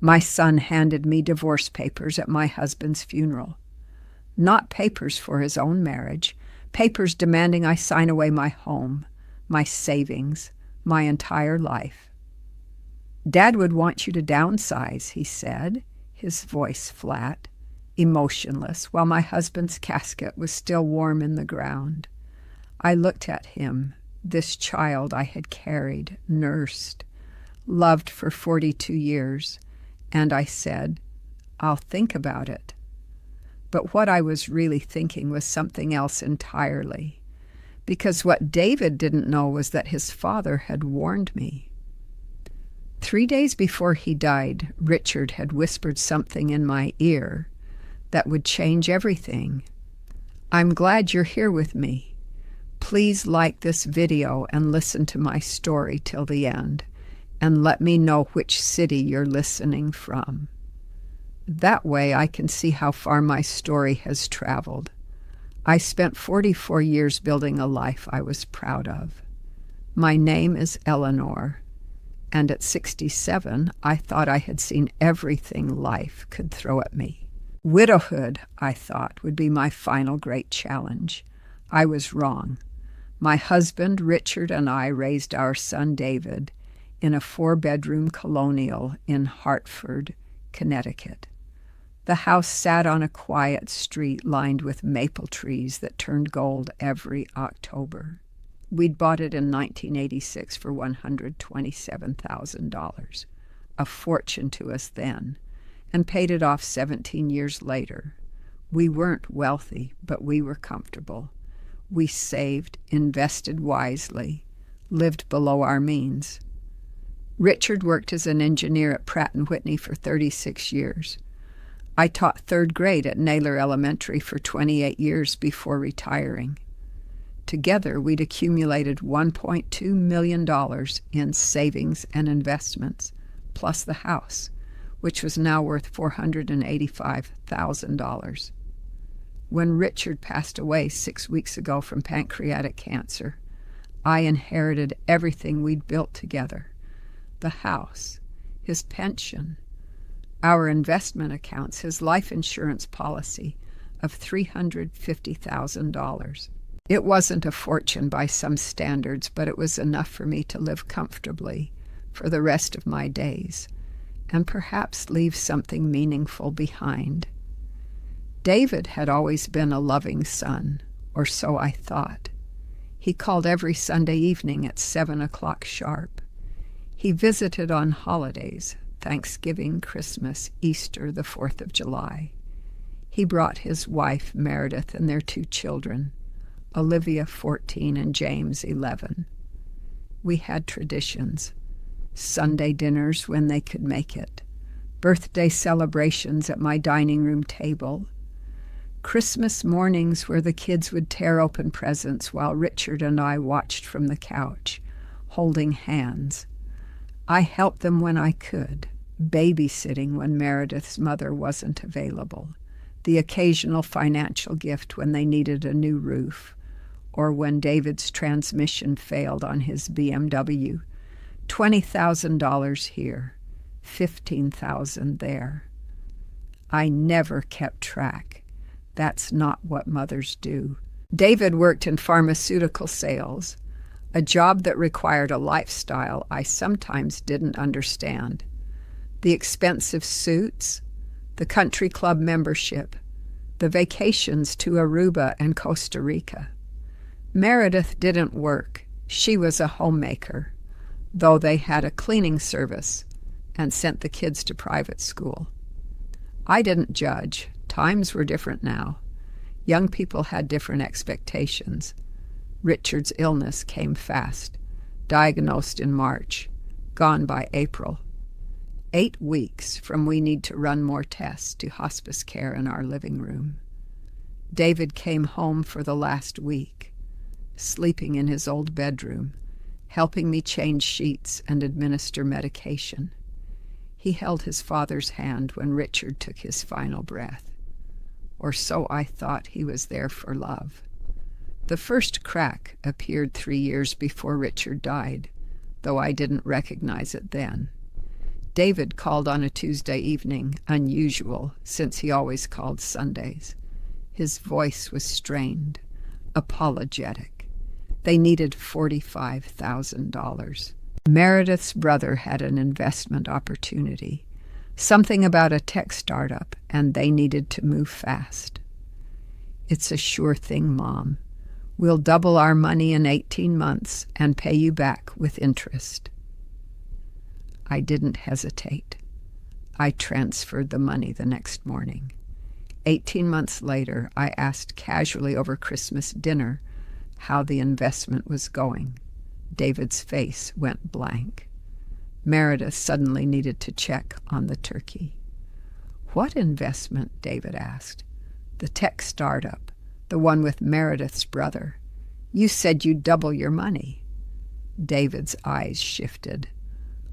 My son handed me divorce papers at my husband's funeral. Not papers for his own marriage, papers demanding I sign away my home, my savings, my entire life. "Dad would want you to downsize," he said, his voice flat, emotionless, while my husband's casket was still warm in the ground. I looked at him, this child I had carried, nursed, loved for 42 years, and I said, "I'll think about it." But what I was really thinking was something else entirely, because what David didn't know was that his father had warned me. 3 days before he died, Richard had whispered something in my ear that would change everything. "I'm glad you're here with me. Please like this video and listen to my story till the end, and let me know which city you're listening from. That way I can see how far my story has traveled. I spent 44 years building a life I was proud of. My name is Eleanor, and at 67, I thought I had seen everything life could throw at me. Widowhood, I thought, would be my final great challenge. I was wrong. My husband, Richard, and I raised our son, David, in a 4-bedroom colonial in Hartford, Connecticut. The house sat on a quiet street lined with maple trees that turned gold every October. We'd bought it in 1986 for $127,000, a fortune to us then, and paid it off 17 years later. We weren't wealthy, but we were comfortable. We saved, invested wisely, lived below our means. Richard worked as an engineer at Pratt & Whitney for 36 years. I taught 3rd grade at Naylor Elementary for 28 years before retiring. Together, we'd accumulated $1.2 million in savings and investments, plus the house, which was now worth $485,000. When Richard passed away 6 weeks ago from pancreatic cancer, I inherited everything we'd built together: the house, his pension, our investment accounts, his life insurance policy of $350,000. It wasn't a fortune by some standards, but it was enough for me to live comfortably for the rest of my days and perhaps leave something meaningful behind. David had always been a loving son, or so I thought. He called every Sunday evening at 7 o'clock sharp. He visited on holidays, Thanksgiving, Christmas, Easter, the 4th of July. He brought his wife, Meredith, and their 2 children, Olivia, 14, and James, 11. We had traditions: Sunday dinners when they could make it, birthday celebrations at my dining room table, Christmas mornings where the kids would tear open presents while Richard and I watched from the couch, holding hands. I helped them when I could, babysitting when Meredith's mother wasn't available, the occasional financial gift when they needed a new roof, or when David's transmission failed on his BMW. $20,000 here, $15,000 there. I never kept track. That's not what mothers do. David worked in pharmaceutical sales, a job that required a lifestyle I sometimes didn't understand. The expensive suits, the country club membership, the vacations to Aruba and Costa Rica. Meredith didn't work. She was a homemaker, though they had a cleaning service and sent the kids to private school. I didn't judge. Times were different now. Young people had different expectations. Richard's illness came fast, diagnosed in March, gone by April. 8 weeks from we need to run more tests to hospice care in our living room. David came home for the last week, sleeping in his old bedroom, helping me change sheets and administer medication. He held his father's hand when Richard took his final breath. Or so I thought. He was there for love. The first crack appeared 3 years before Richard died, though I didn't recognize it then. David called on a Tuesday evening, unusual since he always called Sundays. His voice was strained, apologetic. They needed $45,000. Meredith's brother had an investment opportunity, something about a tech startup, and they needed to move fast. "It's a sure thing, Mom. We'll double our money in 18 months and pay you back with interest." I didn't hesitate. I transferred the money the next morning. 18 months later, I asked casually over Christmas dinner how the investment was going. David's face went blank. Meredith suddenly needed to check on the turkey. "What investment?" David asked. "The tech startup, the one with Meredith's brother. You said you'd double your money." David's eyes shifted.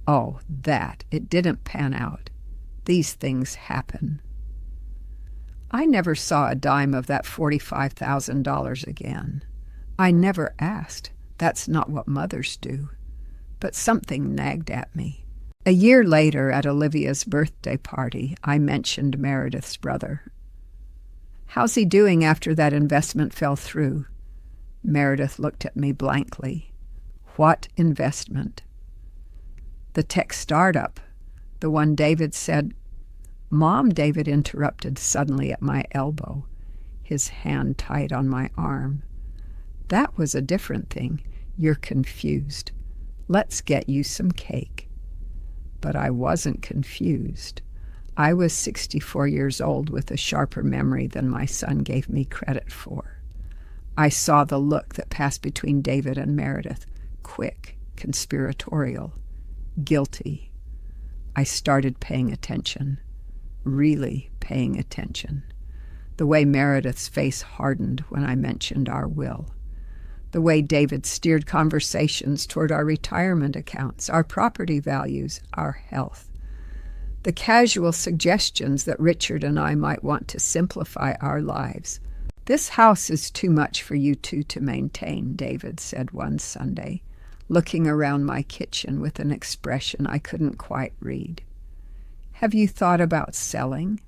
"Oh, that. It didn't pan out. These things happen." I never saw a dime of that $45,000 again. I never asked. That's not what mothers do. But something nagged at me. A year later, at Olivia's birthday party, I mentioned Meredith's brother. "How's he doing after that investment fell through?" Meredith looked at me blankly. "What investment?" "The tech startup, the one David said—" "Mom," David interrupted suddenly at my elbow, his hand tight on my arm. "That was a different thing. You're confused. Let's get you some cake." But I wasn't confused. I was 64 years old with a sharper memory than my son gave me credit for. I saw the look that passed between David and Meredith, quick, conspiratorial, guilty. I started paying attention, really paying attention. The way Meredith's face hardened when I mentioned our will. The way David steered conversations toward our retirement accounts, our property values, our health. The casual suggestions that Richard and I might want to simplify our lives. "This house is too much for you two to maintain," David said one Sunday, looking around my kitchen with an expression I couldn't quite read. "Have you thought about selling?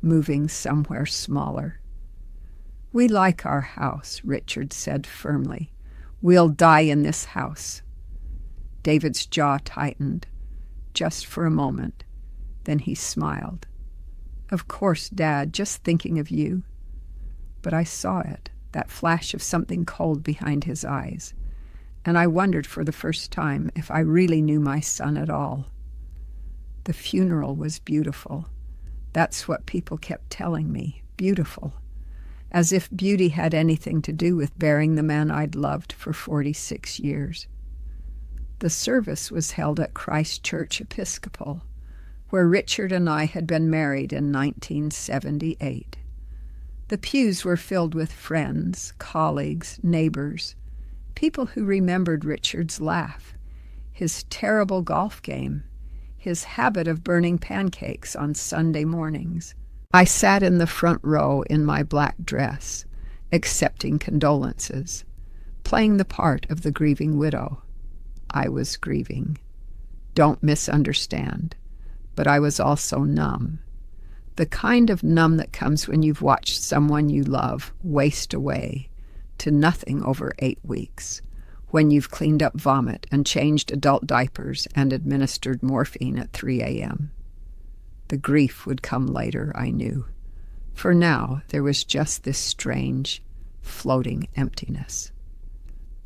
Moving somewhere smaller?" "We like our house," Richard said firmly. "We'll die in this house." David's jaw tightened, just for a moment. Then he smiled. "Of course, Dad, just thinking of you." But I saw it, that flash of something cold behind his eyes, and I wondered for the first time if I really knew my son at all. The funeral was beautiful. That's what people kept telling me, beautiful. As if beauty had anything to do with burying the man I'd loved for 46 years. The service was held at Christ Church Episcopal, where Richard and I had been married in 1978. The pews were filled with friends, colleagues, neighbors, people who remembered Richard's laugh, his terrible golf game, his habit of burning pancakes on Sunday mornings. I sat in the front row in my black dress, accepting condolences, playing the part of the grieving widow. I was grieving. Don't misunderstand, but I was also numb. The kind of numb that comes when you've watched someone you love waste away to nothing over 8 weeks, when you've cleaned up vomit and changed adult diapers and administered morphine at 3 a.m. The grief would come later, I knew. For now, there was just this strange, floating emptiness.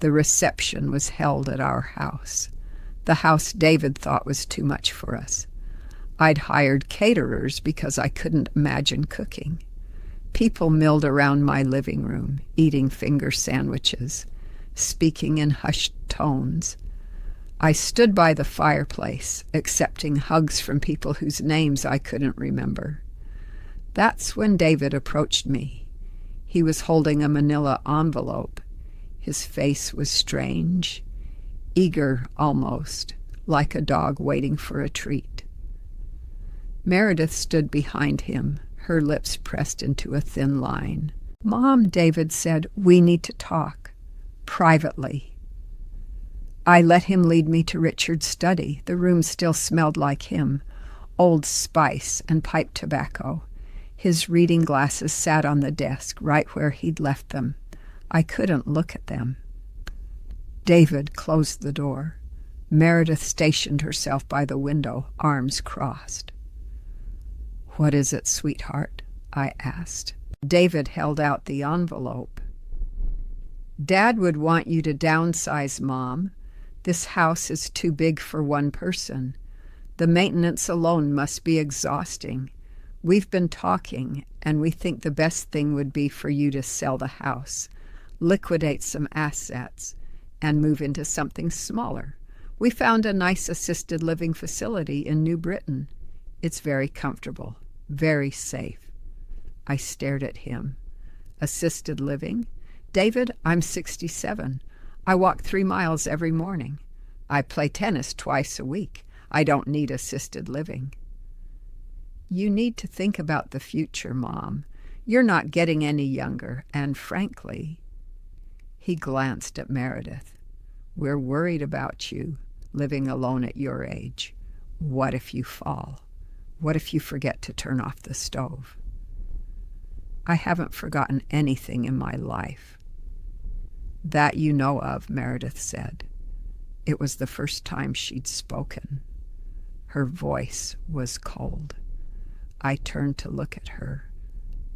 The reception was held at our house, the house David thought was too much for us. I'd hired caterers because I couldn't imagine cooking. People milled around my living room, eating finger sandwiches, speaking in hushed tones. I stood by the fireplace, accepting hugs from people whose names I couldn't remember. That's when David approached me. He was holding a manila envelope. His face was strange, eager almost, like a dog waiting for a treat. Meredith stood behind him, her lips pressed into a thin line. "Mom," David said, "we need to talk. Privately." I let him lead me to Richard's study. The room still smelled like him, old spice and pipe tobacco. His reading glasses sat on the desk, right where he'd left them. I couldn't look at them. David closed the door. Meredith stationed herself by the window, arms crossed. "What is it, sweetheart?" I asked. David held out the envelope. "Dad would want you to downsize, Mom. This house is too big for one person. The maintenance alone must be exhausting. We've been talking, and we think the best thing would be for you to sell the house, liquidate some assets, and move into something smaller. We found a nice assisted living facility in New Britain. It's very comfortable, very safe." I stared at him. "Assisted living? David, I'm 67. I walk 3 miles every morning. I play tennis twice a week. I don't need assisted living." "You need to think about the future, Mom. You're not getting any younger, and frankly—" He glanced at Meredith. "We're worried about you, living alone at your age. What if you fall? What if you forget to turn off the stove?" "I haven't forgotten anything in my life." "That you know of," Meredith said. It was the first time she'd spoken. Her voice was cold. I turned to look at her,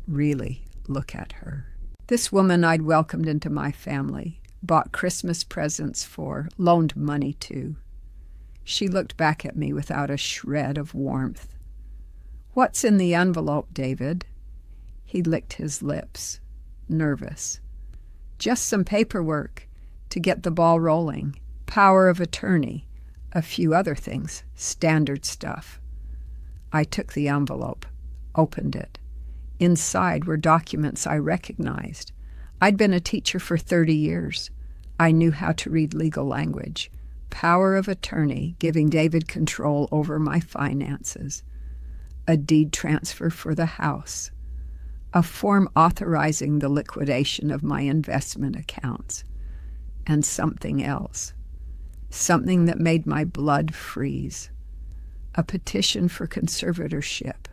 really look at her. This woman I'd welcomed into my family, bought Christmas presents for, loaned money to. She looked back at me without a shred of warmth. "What's in the envelope, David?" He licked his lips, nervous. "Just some paperwork to get the ball rolling. Power of attorney, a few other things, standard stuff." I took the envelope, opened it. Inside were documents I recognized. I'd been a teacher for 30 years. I knew how to read legal language. Power of attorney, giving David control over my finances. A deed transfer for the house. A form authorizing the liquidation of my investment accounts. And something else. Something that made my blood freeze. A petition for conservatorship.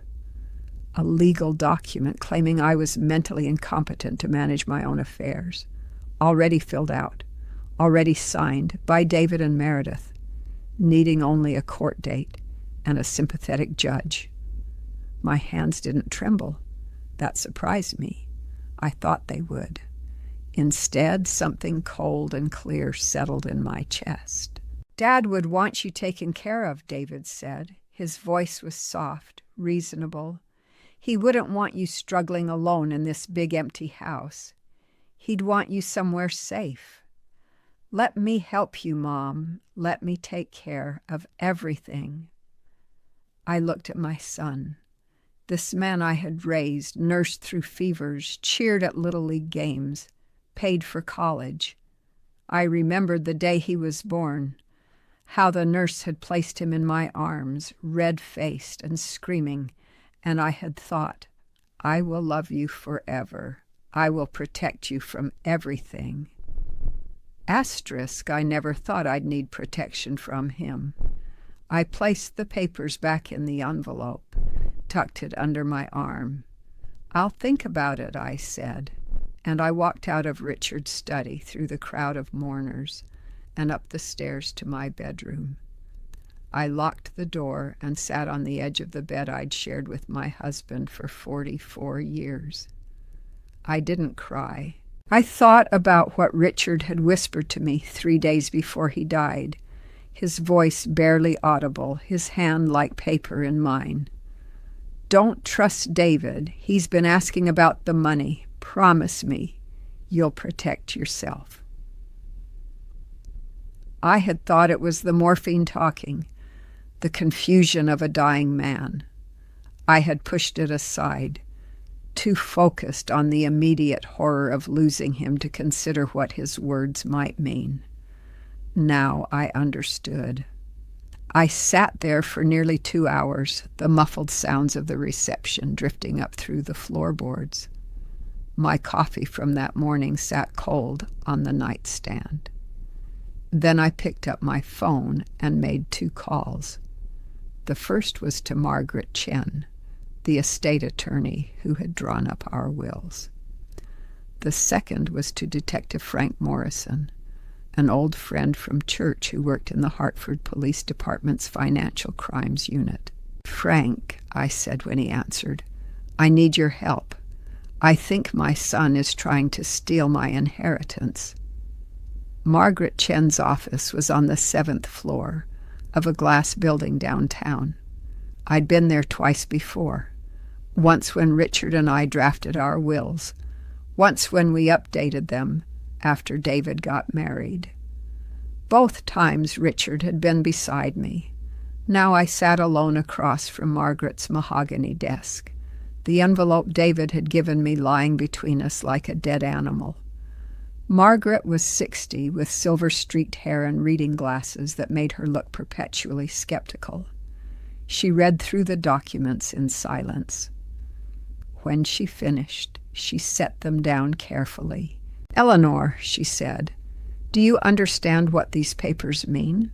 A legal document claiming I was mentally incompetent to manage my own affairs. Already filled out. Already signed by David and Meredith. Needing only a court date and a sympathetic judge. My hands didn't tremble. That surprised me. I thought they would. Instead, something cold and clear settled in my chest. "Dad would want you taken care of," David said. His voice was soft, reasonable. "He wouldn't want you struggling alone in this big empty house. He'd want you somewhere safe. Let me help you, Mom. Let me take care of everything." I looked at my son. This man I had raised, nursed through fevers, cheered at Little League games, paid for college. I remembered the day he was born, how the nurse had placed him in my arms, red-faced and screaming, and I had thought, "I will love you forever. I will protect you from everything." Asterisk, I never thought I'd need protection from him. I placed the papers back in the envelope, tucked it under my arm. "I'll think about it," I said, and I walked out of Richard's study through the crowd of mourners and up the stairs to my bedroom. I locked the door and sat on the edge of the bed I'd shared with my husband for 44 years. I didn't cry. I thought about what Richard had whispered to me 3 days before he died, his voice barely audible, his hand like paper in mine. "Don't trust David. He's been asking about the money. Promise me you'll protect yourself." I had thought it was the morphine talking, the confusion of a dying man. I had pushed it aside, too focused on the immediate horror of losing him to consider what his words might mean. Now I understood. I sat there for nearly 2 hours, the muffled sounds of the reception drifting up through the floorboards. My coffee from that morning sat cold on the nightstand. Then I picked up my phone and made 2 calls. The first was to Margaret Chen, the estate attorney who had drawn up our wills. The second was to Detective Frank Morrison, an old friend from church who worked in the Hartford Police Department's Financial Crimes Unit. "Frank," I said when he answered, "I need your help. I think my son is trying to steal my inheritance." Margaret Chen's office was on the 7th floor of a glass building downtown. I'd been there twice before, once when Richard and I drafted our wills, once when we updated them after David got married. Both times Richard had been beside me. Now I sat alone across from Margaret's mahogany desk, the envelope David had given me lying between us like a dead animal. Margaret was 60, with silver-streaked hair and reading glasses that made her look perpetually skeptical. She read through the documents in silence. When she finished, she set them down carefully. "Eleanor," she said, "do you understand what these papers mean?"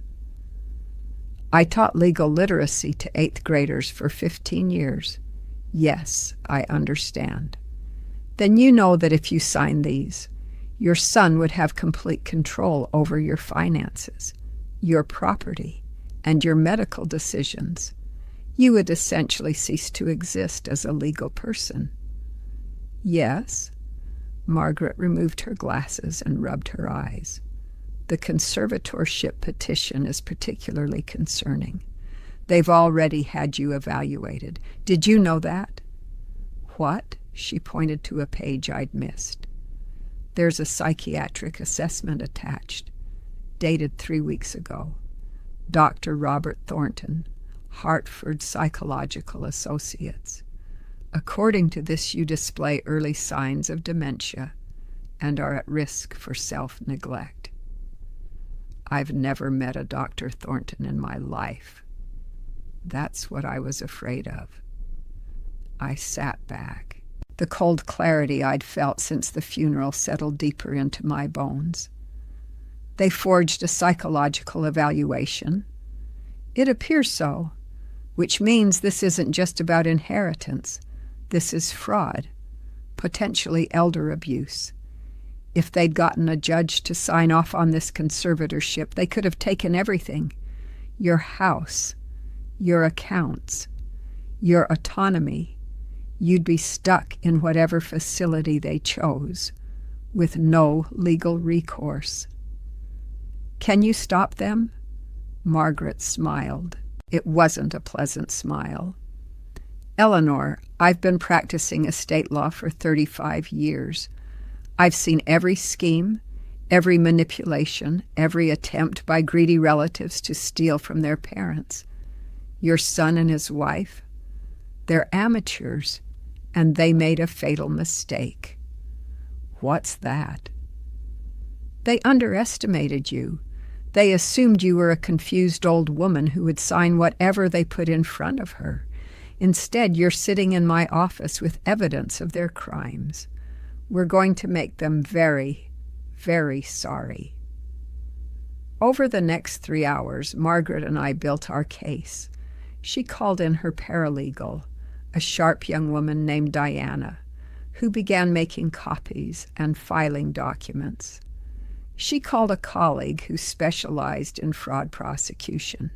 "I taught legal literacy to 8th graders for 15 years. Yes, I understand." "Then you know that if you sign these, your son would have complete control over your finances, your property, and your medical decisions. You would essentially cease to exist as a legal person." "Yes." Margaret removed her glasses and rubbed her eyes. "The conservatorship petition is particularly concerning. They've already had you evaluated. Did you know that?" "What?" She pointed to a page I'd missed. "There's a psychiatric assessment attached, dated 3 weeks ago. Dr. Robert Thornton, Hartford Psychological Associates. According to this, you display early signs of dementia and are at risk for self-neglect." I've never met a Dr. Thornton in my life. That's what I was afraid of. I sat back. The cold clarity I'd felt since the funeral settled deeper into my bones. "They forged a psychological evaluation?" "It appears so, which means this isn't just about inheritance. This is fraud, potentially elder abuse. If they'd gotten a judge to sign off on this conservatorship, they could have taken everything: your house, your accounts, your autonomy. You'd be stuck in whatever facility they chose, with no legal recourse." "Can you stop them?" Margaret smiled. It wasn't a pleasant smile. "Eleanor, I've been practicing estate law for 35 years. I've seen every scheme, every manipulation, every attempt by greedy relatives to steal from their parents. Your son and his wife, they're amateurs, and they made a fatal mistake." "What's that?" "They underestimated you. They assumed you were a confused old woman who would sign whatever they put in front of her. Instead, you're sitting in my office with evidence of their crimes. We're going to make them very, very sorry." Over the next 3 hours, Margaret and I built our case. She called in her paralegal, a sharp young woman named Diana, who began making copies and filing documents. She called a colleague who specialized in fraud prosecution.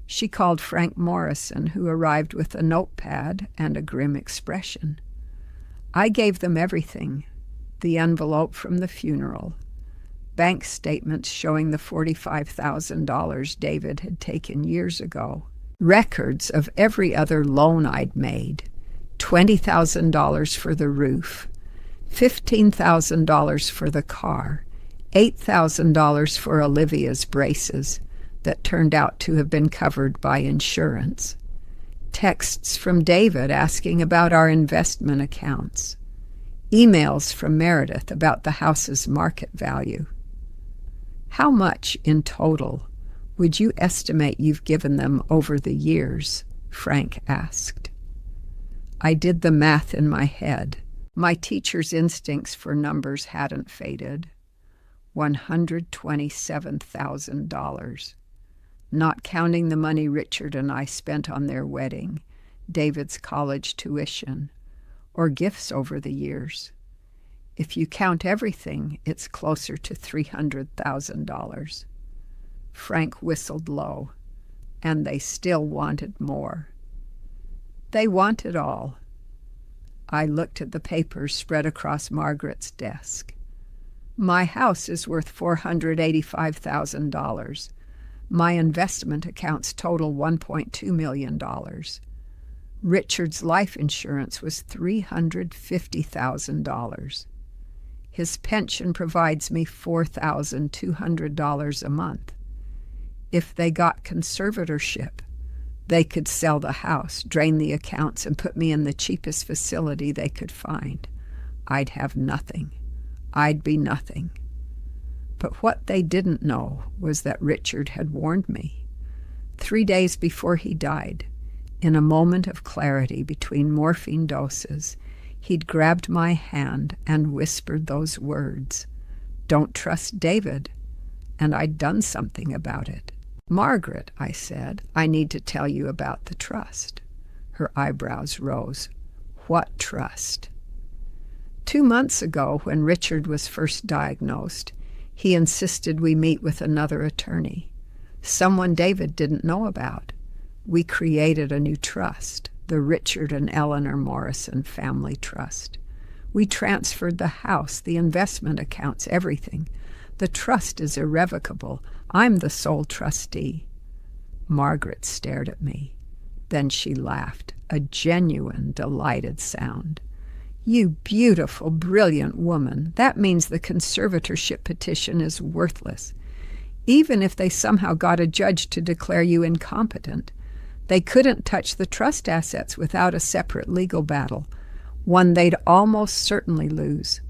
She called Frank Morrison, who arrived with a notepad and a grim expression. I gave them everything: the envelope from the funeral, bank statements showing the $45,000 David had taken years ago, records of every other loan I'd made, $20,000 for the roof, $15,000 for the car, $8,000 for Olivia's braces that turned out to have been covered by insurance, texts from David asking about our investment accounts, emails from Meredith about the house's market value. "How much in total would you estimate you've given them over the years?" Frank asked. I did the math in my head. My teacher's instincts for numbers hadn't faded. $127,000, not counting the money Richard and I spent on their wedding, David's college tuition, or gifts over the years. If you count everything, it's closer to $300,000. Frank whistled low, and they still wanted more. They want it all. I looked at the papers spread across Margaret's desk. My house is worth $485,000. My investment accounts total $1.2 million. Richard's life insurance was $350,000. His pension provides me $4,200 a month. If they got conservatorship, they could sell the house, drain the accounts, and put me in the cheapest facility they could find. I'd have nothing. I'd be nothing. But what they didn't know was that Richard had warned me. 3 days before he died, in a moment of clarity between morphine doses, he'd grabbed my hand and whispered those words, "Don't trust David," and I'd done something about it. "Margaret," I said, "I need to tell you about the trust." Her eyebrows rose. "What trust?" 2 months ago, when Richard was first diagnosed, he insisted we meet with another attorney, someone David didn't know about. We created a new trust, the Richard and Eleanor Morrison Family Trust. We transferred the house, the investment accounts, everything. The trust is irrevocable. I'm the sole trustee. Margaret stared at me. Then she laughed, a genuine, delighted sound. "You beautiful, brilliant woman. That means the conservatorship petition is worthless. Even if they somehow got a judge to declare you incompetent, they couldn't touch the trust assets without a separate legal battle, one they'd almost certainly lose."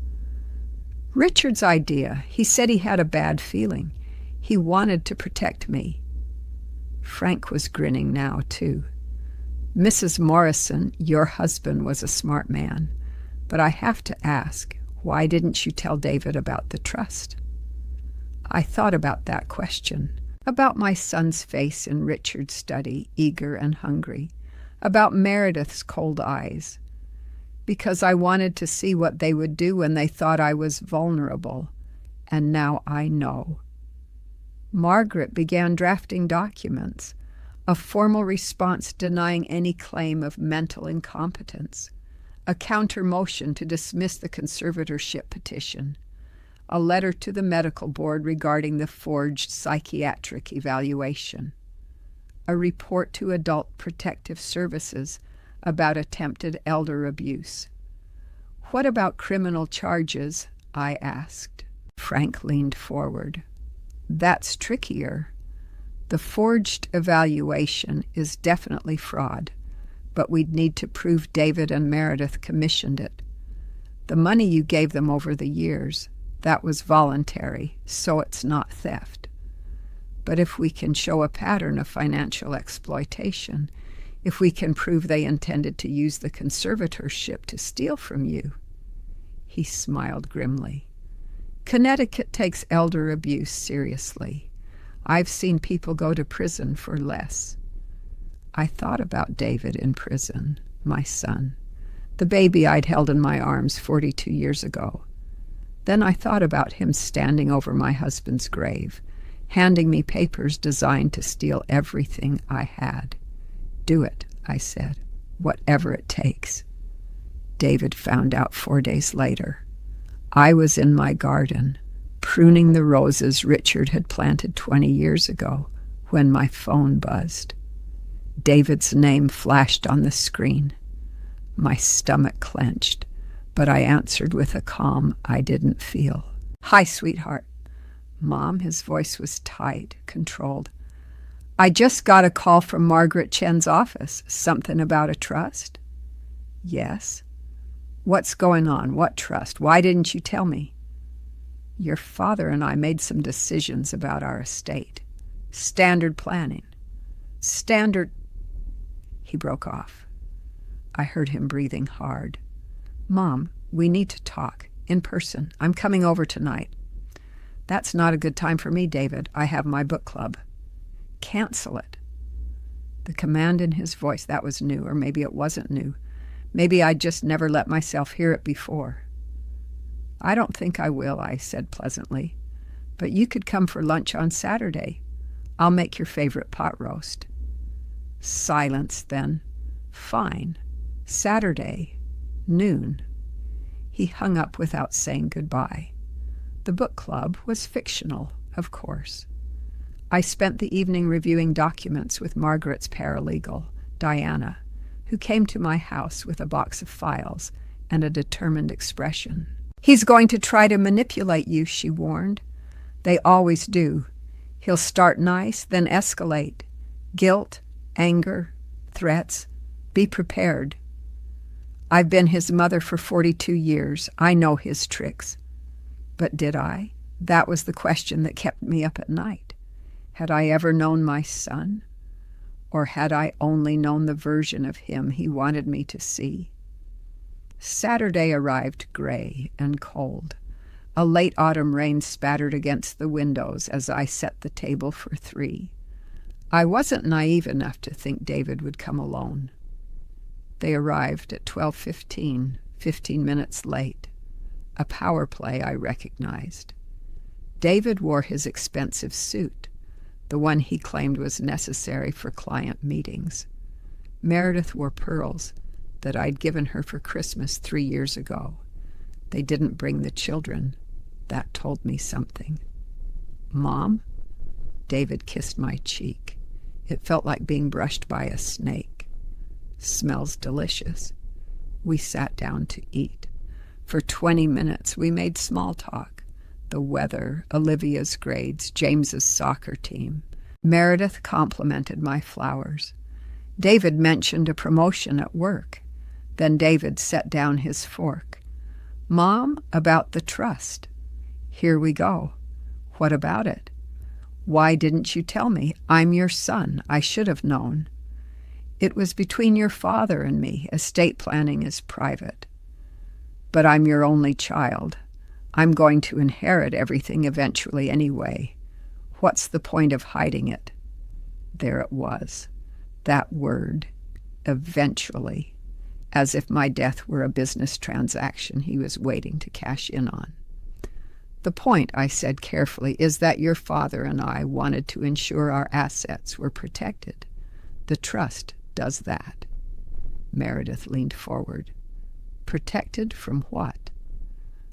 Richard's idea. He said he had a bad feeling. He wanted to protect me. Frank was grinning now, too. "Mrs. Morrison, your husband was a smart man. But I have to ask, why didn't you tell David about the trust?" I thought about that question, about my son's face in Richard's study, eager and hungry, about Meredith's cold eyes, because I wanted to see what they would do when they thought I was vulnerable, and now I know. Margaret began drafting documents, a formal response denying any claim of mental incompetence, a counter-motion to dismiss the conservatorship petition, a letter to the medical board regarding the forged psychiatric evaluation, a report to Adult Protective Services about attempted elder abuse. "What about criminal charges?" I asked. Frank leaned forward. "That's trickier. The forged evaluation is definitely fraud, but we'd need to prove David and Meredith commissioned it. The money you gave them over the years, that was voluntary, so it's not theft. But if we can show a pattern of financial exploitation, if we can prove they intended to use the conservatorship to steal from you." He smiled grimly. "Connecticut takes elder abuse seriously. I've seen people go to prison for less." I thought about David in prison, my son, the baby I'd held in my arms 42 years ago. Then I thought about him standing over my husband's grave, handing me papers designed to steal everything I had. "Do it," I said, "whatever it takes." David found out 4 days later. I was in my garden, pruning the roses Richard had planted 20 years ago, when my phone buzzed. David's name flashed on the screen. My stomach clenched, but I answered with a calm I didn't feel. "Hi, sweetheart." "Mom," his voice was tight, controlled. "I just got a call from Margaret Chen's office. Something about a trust?" "Yes." "What's going on? What trust? Why didn't you tell me?" "Your father and I made some decisions about our estate. Standard planning. Standard—" He broke off. I heard him breathing hard. "Mom, we need to talk. In person. I'm coming over tonight." That's not a good time for me, David. I have my book club. Cancel it. The command in his voice, that was new, or maybe it wasn't new. Maybe I'd just never let myself hear it before. I don't think I will, I said pleasantly. But you could come for lunch on Saturday. I'll make your favorite pot roast. Silence then. Fine. Saturday, noon. He hung up without saying goodbye. The book club was fictional, of course. I spent the evening reviewing documents with Margaret's paralegal, Diana, who came to my house with a box of files and a determined expression. He's going to try to manipulate you, she warned. They always do. He'll start nice, then escalate. Guilt, anger, threats. Be prepared. I've been his mother for 42 years. I know his tricks. But did I? That was the question that kept me up at night. Had I ever known my son? Or had I only known the version of him he wanted me to see? Saturday arrived gray and cold. A late autumn rain spattered against the windows as I set the table for 3. I wasn't naive enough to think David would come alone. They arrived at 12:15, 15 minutes late. A power play I recognized. David wore his expensive suit, the one he claimed was necessary for client meetings. Meredith wore pearls that I'd given her for Christmas 3 years ago. They didn't bring the children. That told me something. Mom? David kissed my cheek. It felt like being brushed by a snake. Smells delicious. We sat down to eat. For 20 minutes we made small talk. The weather, Olivia's grades, James's soccer team. Meredith complimented my flowers. David mentioned a promotion at work. Then David set down his fork. Mom, about the trust. Here we go. What about it? Why didn't you tell me? I'm your son. I should have known. It was between your father and me. Estate planning is private. But I'm your only child. I'm going to inherit everything eventually anyway. What's the point of hiding it? There it was. That word, eventually, as if my death were a business transaction he was waiting to cash in on. The point, I said carefully, is that your father and I wanted to ensure our assets were protected. The trust does that. Meredith leaned forward. Protected from what?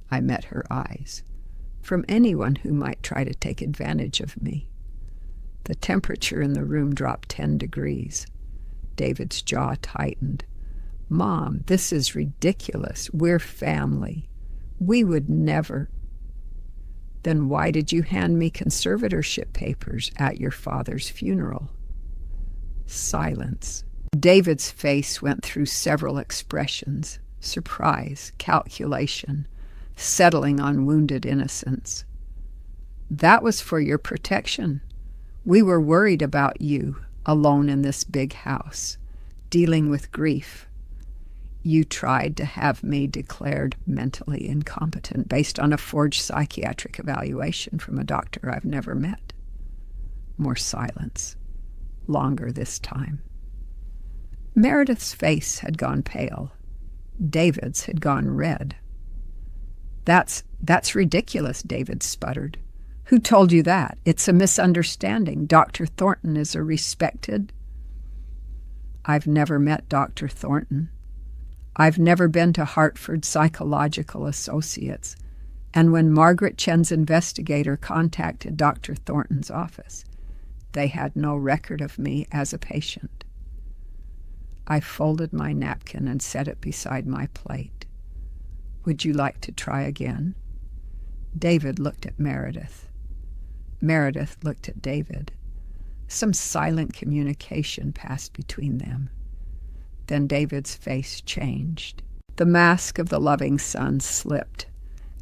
I met her eyes. From anyone who might try to take advantage of me. The temperature in the room dropped 10 degrees. David's jaw tightened. Mom, this is ridiculous. We're family. We would never. Then why did you hand me conservatorship papers at your father's funeral? Silence. David's face went through several expressions. Surprise, calculation, settling on wounded innocence. That was for your protection. We were worried about you, alone in this big house, dealing with grief. You tried to have me declared mentally incompetent based on a forged psychiatric evaluation from a doctor I've never met. More silence. Longer this time. Meredith's face had gone pale. David's had gone red. That's ridiculous, David sputtered. Who told you that? It's a misunderstanding. Dr. Thornton is a respected... I've never met Dr. Thornton. I've never been to Hartford Psychological Associates, and when Margaret Chen's investigator contacted Dr. Thornton's office, they had no record of me as a patient. I folded my napkin and set it beside my plate. Would you like to try again? David looked at Meredith. Meredith looked at David. Some silent communication passed between them. Then David's face changed. The mask of the loving son slipped,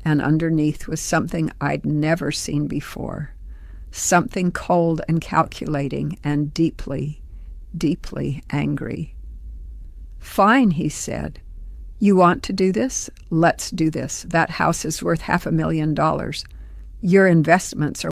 and underneath was something I'd never seen before, something cold and calculating and deeply, deeply angry. Fine, he said. You want to do this? Let's do this. That house is worth $500,000. your investments are